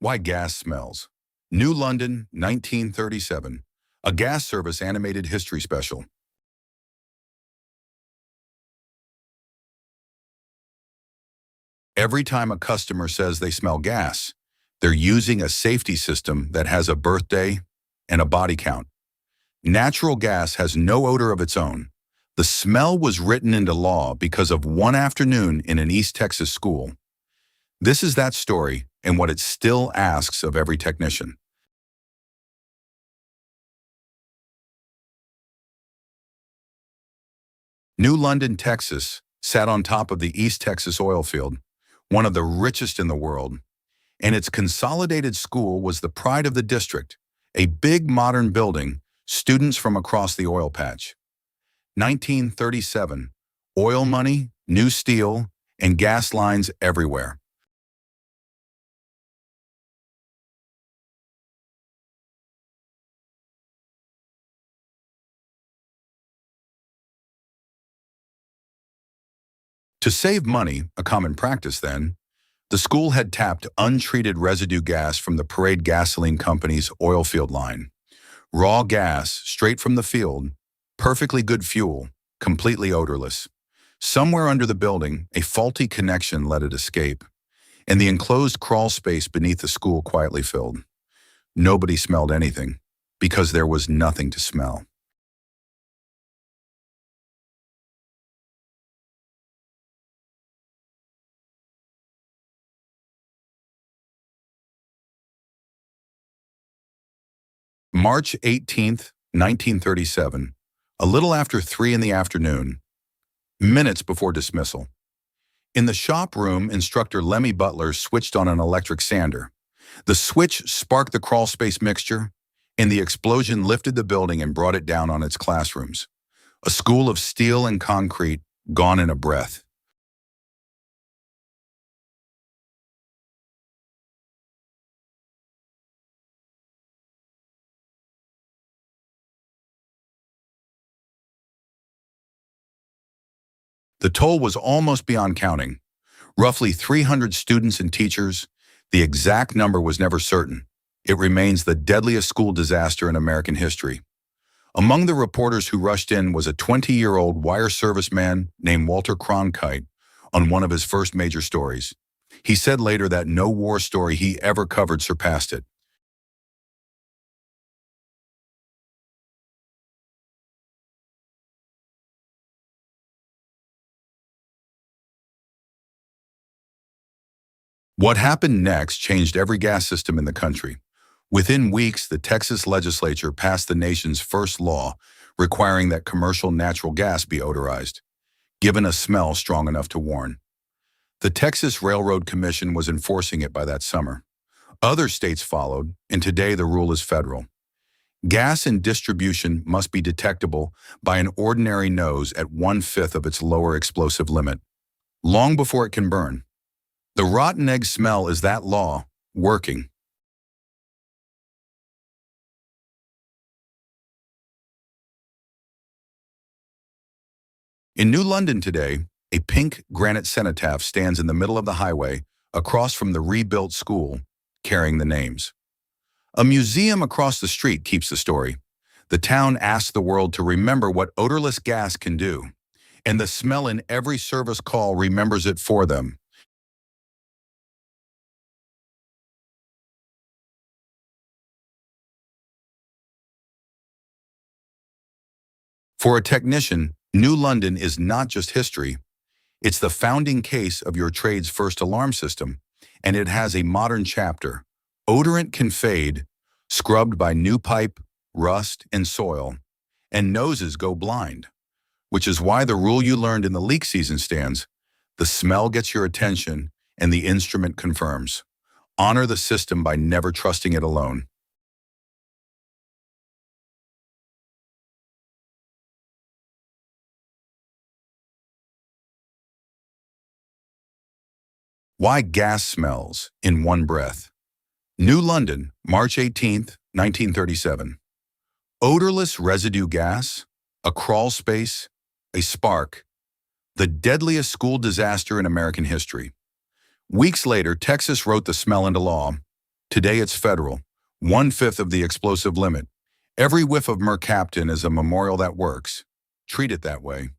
Why Gas Smells. New London, 1937. A gas service animated history special. Every time a customer says they smell gas, they're using a safety system that has a birthday and a body count. Natural gas has no odor of its own. The smell was written into law because of one afternoon in an East Texas school. This is that story and what it still asks of every technician. New London, Texas, sat on top of the East Texas oilfield, one of the richest in the world, and its consolidated school was the pride of the district, a big modern building, students from across the oil patch. 1937, oil money, new steel, and gas lines everywhere. To save money, a common practice then, the school had tapped untreated residue gas from the Parade Gasoline Company's oilfield line. Raw gas, straight from the field, perfectly good fuel, completely odorless. Somewhere under the building, a faulty connection let it escape, and the enclosed crawl space beneath the school quietly filled. Nobody smelled anything, because there was nothing to smell. March 18th, 1937, a little after 3 in the afternoon, minutes before dismissal. In the shop room, instructor Lemmy Butler switched on an electric sander. The switch sparked the crawlspace mixture, and the explosion lifted the building and brought it down on its classrooms. A school of steel and concrete, gone in a breath. The toll was almost beyond counting. Roughly 300 students and teachers. The exact number was never certain. It remains the deadliest school disaster in American history. Among the reporters who rushed in was a 20-year-old wire serviceman named Walter Cronkite on one of his first major stories. He said later that no war story he ever covered surpassed it. What happened next changed every gas system in the country. Within weeks, the Texas legislature passed the nation's first law requiring that commercial natural gas be odorized, given a smell strong enough to warn. The Texas Railroad Commission was enforcing it by that summer. Other states followed, and today the rule is federal. Gas in distribution must be detectable by an ordinary nose at 1/5 of its lower explosive limit, long before it can burn. The rotten egg smell is that law working. In New London today, a pink granite cenotaph stands in the middle of the highway across from the rebuilt school, carrying the names. A museum across the street keeps the story. The town asks the world to remember what odorless gas can do, and the smell in every service call remembers it for them. For a technician, New London is not just history, it's the founding case of your trade's first alarm system, and it has a modern chapter. Odorant can fade, scrubbed by new pipe, rust, and soil, and noses go blind, which is why the rule you learned in the leak season stands. The smell gets your attention, and the instrument confirms. Honor the system by never trusting it alone. Why gas smells in one breath. New London, March 18th, 1937. Odorless residue gas, a crawl space, a spark, the deadliest school disaster in American history. Weeks later, Texas wrote the smell into law. Today it's federal, 1/5 of the explosive limit. Every whiff of mercaptan is a memorial that works. Treat it that way.